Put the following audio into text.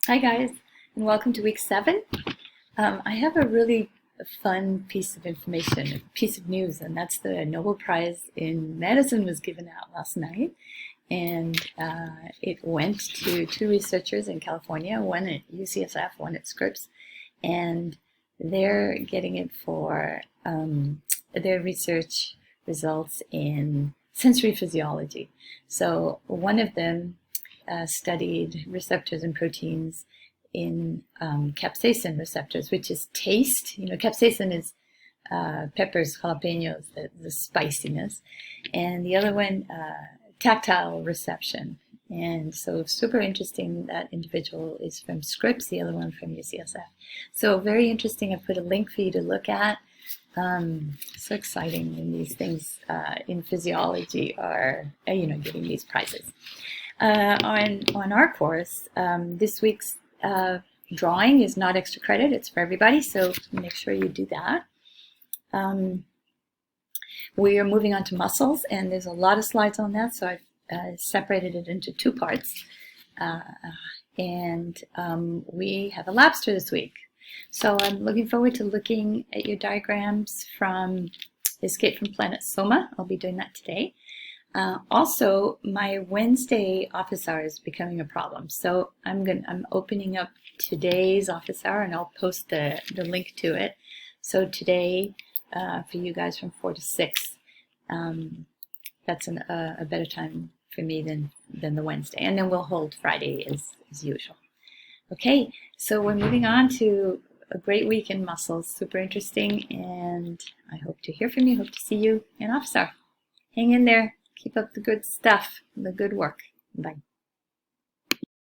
Hi guys, and welcome to week 7. I have a really fun piece of information, a piece of news, and that's the Nobel Prize in Medicine was given out last night. And it went to two researchers in California, one at UCSF, one at Scripps, and they're getting it for their research results in sensory physiology. So one of them studied receptors and proteins in capsaicin receptors, which is taste. You know, capsaicin is peppers, jalapenos, the spiciness, and the other one, tactile reception. And so super interesting. That individual is from Scripps, the other one from UCSF. So very interesting. I put a link for you to look at. So exciting when these things in physiology are, getting these prizes. On our course, this week's drawing is not extra credit, it's for everybody, so make sure you do that. We are moving on to muscles, and there's a lot of slides on that, so I've separated it into two parts. We have a Labster this week. So I'm looking forward to looking at your diagrams from Escape from Planet Soma. I'll be doing that today. Also, my Wednesday office hour is becoming a problem. So I'm opening up today's office hour, and I'll post the link to it. So today, for you guys from 4 to 6, that's a better time for me than the Wednesday. And then we'll hold Friday as usual. Okay, so we're moving on to a great week in muscles. Super interesting, and I hope to hear from you. Hope to see you in office hour. Hang in there. Keep up the good stuff, the good work. Bye.